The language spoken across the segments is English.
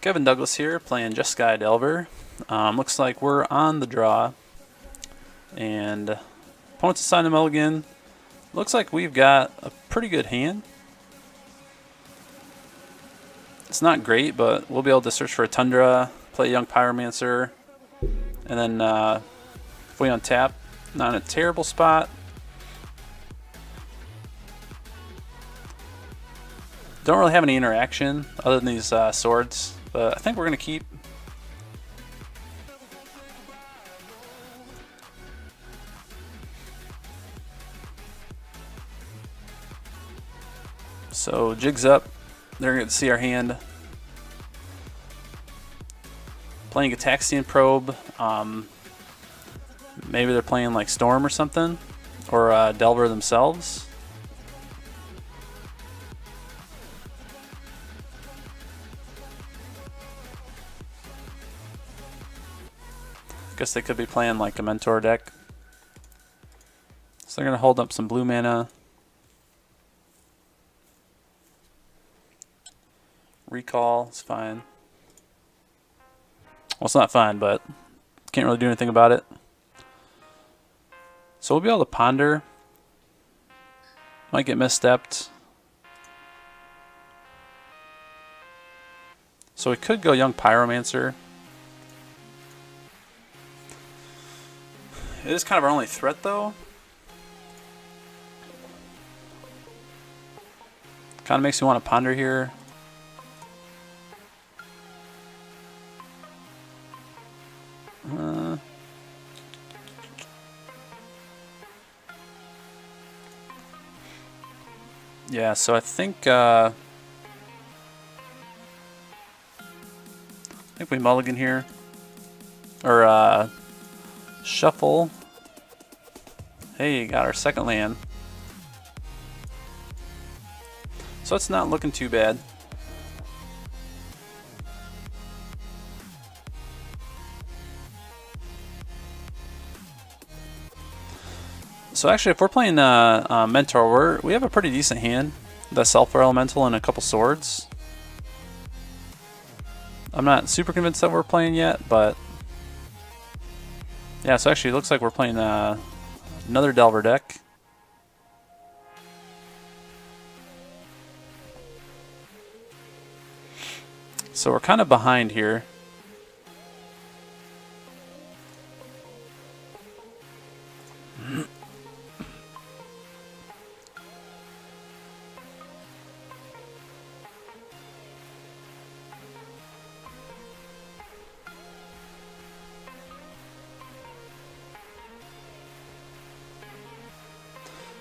Kevin Douglas here, playing UWR Delver. Looks like we're on the draw, and opponents assigned a mulligan. Looks like we've got a pretty good hand. It's not great, but we'll be able to search for a Tundra, play Young Pyromancer, and then if we untap, not in a terrible spot. Don't really have any interaction other than these swords, but I think we're going to keep. So jigs up, they're going to see our hand. Playing Gitaxian Probe, maybe they're playing like Storm or something, or Delver themselves. Guess they could be playing like a Mentor deck. So they're going to hold up some blue mana. Recall, it's fine. Well, it's not fine, but can't really do anything about it. So we'll be able to ponder. Might get misstepped. So we could go Young Pyromancer. It is kind of our only threat, though. Kind of makes me want to ponder here. Yeah, so I think we mulligan here, or shuffle. Hey, got our second land. So it's not looking too bad. So actually, if we're playing Mentor, we have a pretty decent hand. The Sulfur Elemental and a couple swords. I'm not super convinced that we're playing yet, but yeah. So actually, it looks like we're playing another Delver deck. So we're kind of behind here.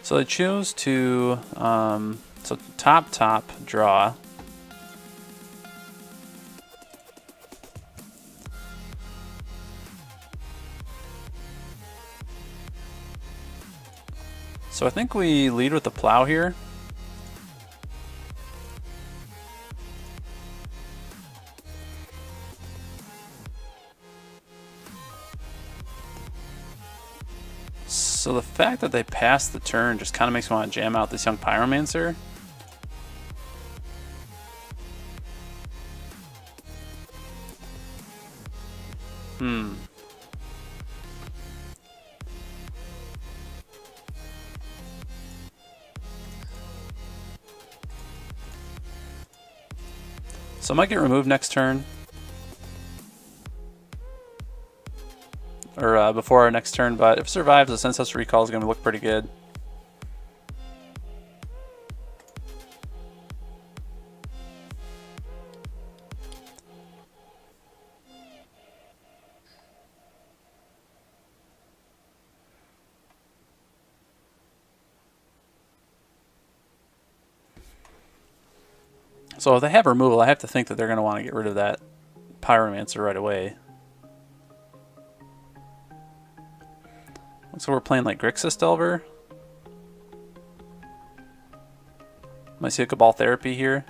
So they choose to, so top draw. So I think we lead with the plow here. So the fact that they passed the turn just kind of makes me want to jam out this Young Pyromancer. So I might get removed next turn. Or before our next turn, but if it survives, the Ancestral Recall is going to look pretty good. So if they have removal, I have to think that they're going to want to get rid of that Pyromancer right away. Looks like we're playing like Grixis Delver. Might see a Cabal Therapy here.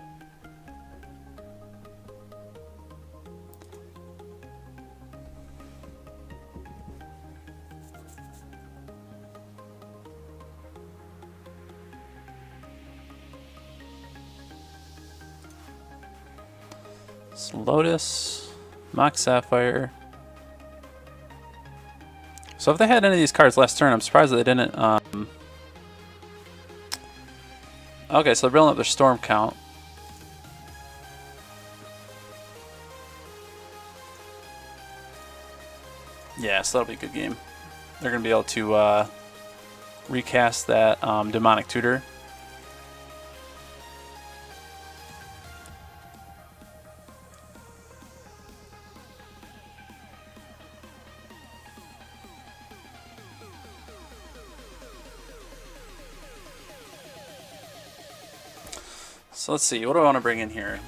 It's Lotus, Mox Sapphire. So if they had any of these cards last turn, I'm surprised that they didn't. Okay, so they're building up their storm count. Yeah, so that'll be a good game. They're going to be able to recast that Demonic Tutor. So let's see, what do I want to bring in here?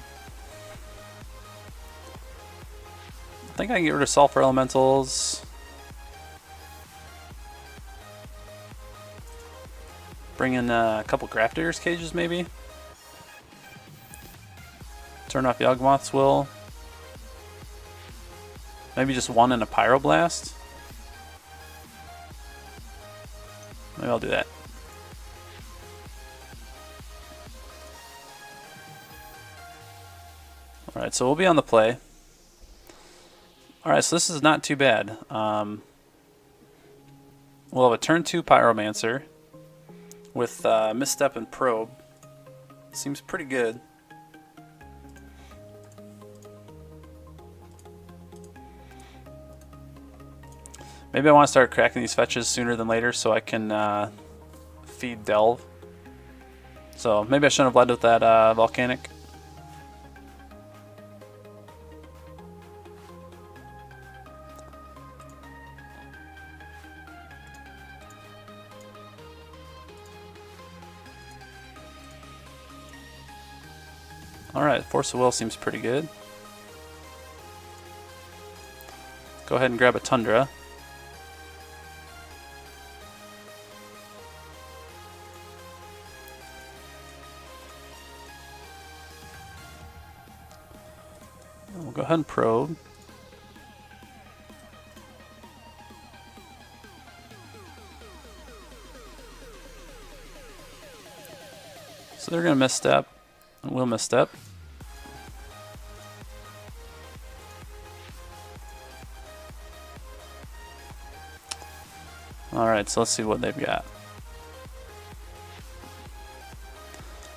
I think I can get rid of Sulfur Elementals. Bring in a couple Grafdigger's cages maybe. Turn off Yawgmoth's Will. Maybe just one and a Pyroblast. Maybe I'll do that. Alright, so we'll be on the play. Alright, so this is not too bad. We'll have a turn 2 Pyromancer with Misstep and Probe. Seems pretty good. Maybe I want to start cracking these fetches sooner than later so I can feed Delve. So maybe I shouldn't have led with that Volcanic. Alright, Force of Will seems pretty good. Go ahead and grab a Tundra. We'll go ahead and probe. So they're going to misstep, and we'll misstep. Alright, so let's see what they've got.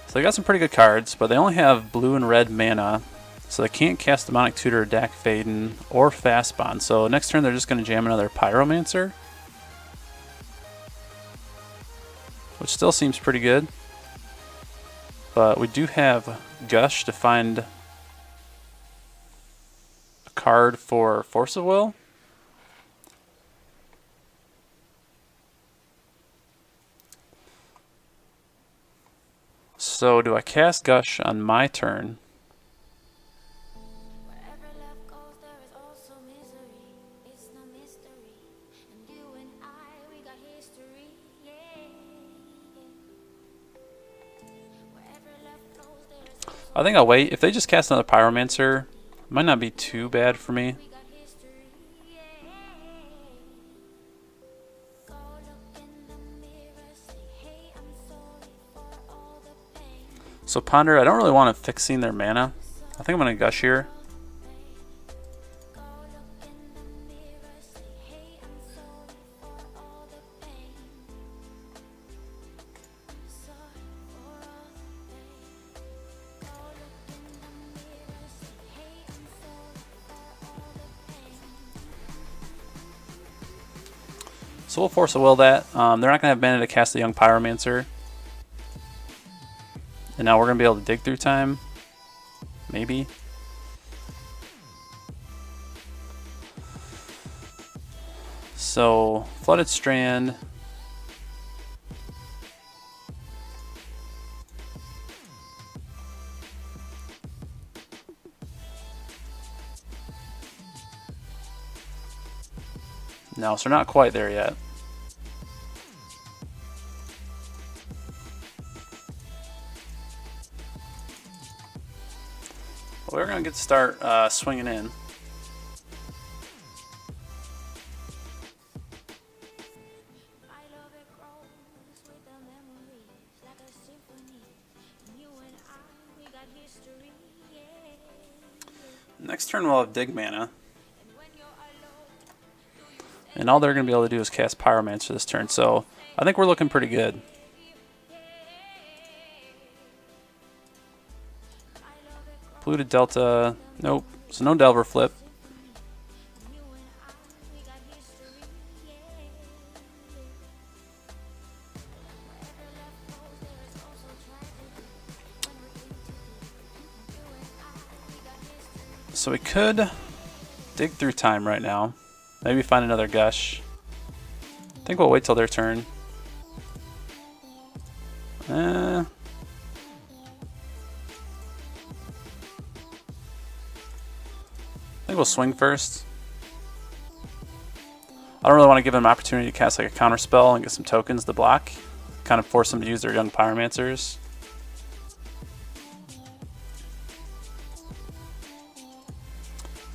So they got some pretty good cards, but they only have blue and red mana, so they can't cast Demonic Tutor, Dack Fayden, or Fast Bond. So next turn they're just going to jam another Pyromancer, which still seems pretty good. But we do have Gush to find a card for Force of Will. So do I cast Gush on my turn? I think I'll wait. If they just cast another Pyromancer, it might not be too bad for me. So Ponder, I don't really want to fixing their mana. I think I'm going to Gush here. So we'll Force of Will that. They're not going to have mana to cast the Young Pyromancer. And now we're going to be able to dig through time. Maybe. So, Flooded Strand. No, so we're not quite there yet. We're going to get to start swinging in. Next turn we'll have Dig Mana. And all they're going to be able to do is cast Pyromancer this turn, so I think we're looking pretty good. Polluted Delta, nope, so no Delver flip. So we could dig through time right now. Maybe find another Gush. I think we'll wait till their turn. I think we'll swing first. I don't really want to give them an opportunity to cast like a counter spell and get some tokens to block. Kind of force them to use their Young Pyromancers.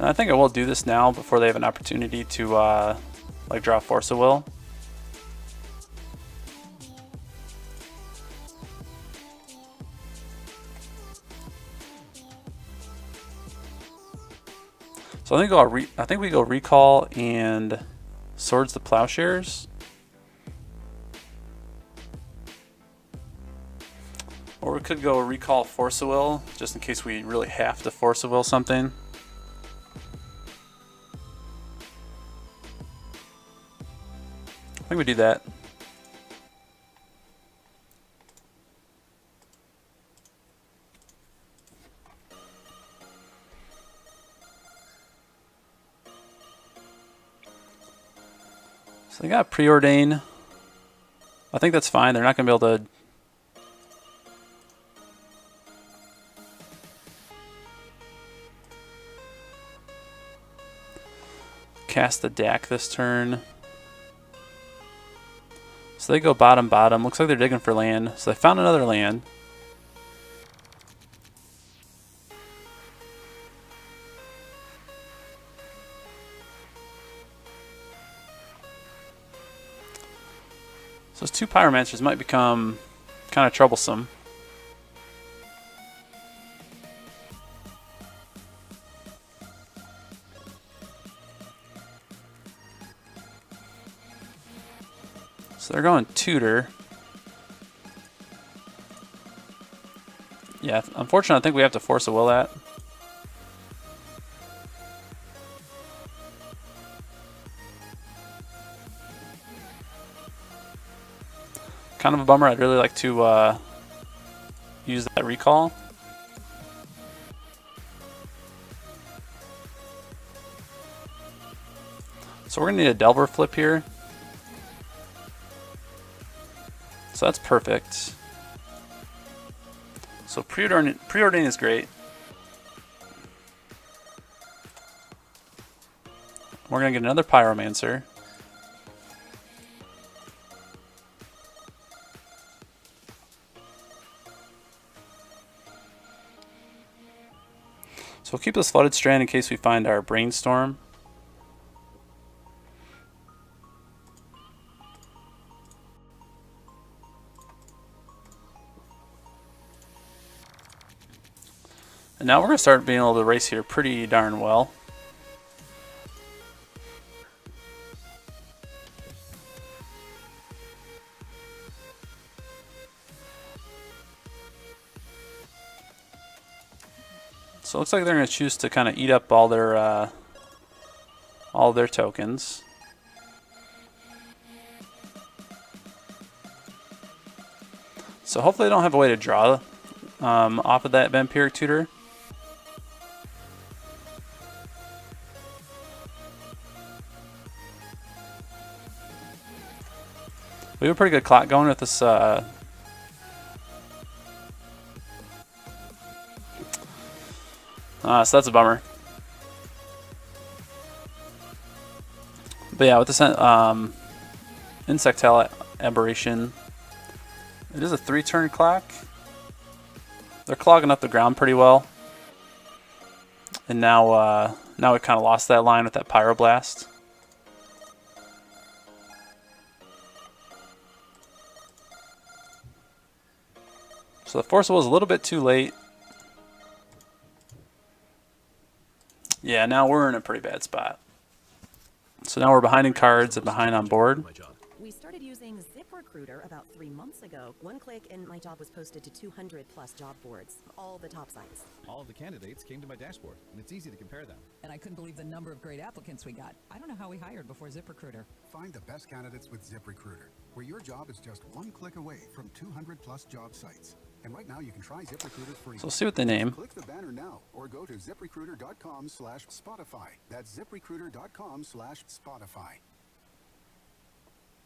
And I think I will do this now before they have an opportunity to like draw Force of Will. So I think we go Recall and Swords to Plowshares. Or we could go Recall Force of Will, just in case we really have to Force of Will something. I think we do that. So they got Preordain. I think that's fine. They're not going to be able to cast the Dack this turn. So they go bottom, bottom. Looks like they're digging for land. So they found another land. So those two Pyromancers might become kind of troublesome. So they're going Tutor. Yeah, unfortunately I think we have to Force a Will that. Kind of a bummer. I'd really like to use that Recall. So we're going to need a Delver flip here. So that's perfect. So Preordain is great. We're going to get another Pyromancer. So we'll keep this Flooded Strand in case we find our Brainstorm. And now we're going to start being able to race here pretty darn well. So it looks like they're going to choose to kind of eat up all their tokens. So hopefully they don't have a way to draw off of that Vampiric Tutor. We have a pretty good clock going with this. So that's a bummer. But yeah, with this Insectile Aberration, it is a 3-turn clock. They're clogging up the ground pretty well. And now we kind of lost that line with that Pyroblast. So the Force was a little bit too late. Yeah, now we're in a pretty bad spot. So now we're behind in cards and behind on board. We started using ZipRecruiter about 3 months ago. One click and my job was posted to 200 plus job boards, all the top sites. All of the candidates came to my dashboard, and it's easy to compare them. And I couldn't believe the number of great applicants we got. I don't know how we hired before ZipRecruiter. Find the best candidates with ZipRecruiter, where your job is just one click away from 200 plus job sites. And right now you can try ZipRecruiter free. So let's see what they name. Click the banner now or go to ZipRecruiter.com/Spotify. That's ZipRecruiter.com/Spotify.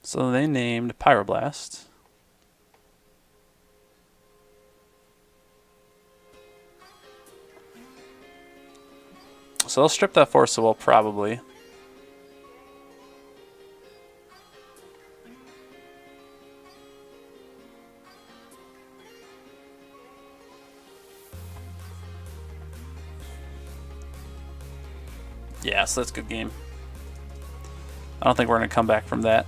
So they named Pyroblast. So they'll strip that Force of Will probably. Yeah, so that's a good game. I don't think we're going to come back from that.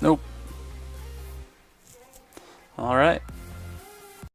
Nope. All right.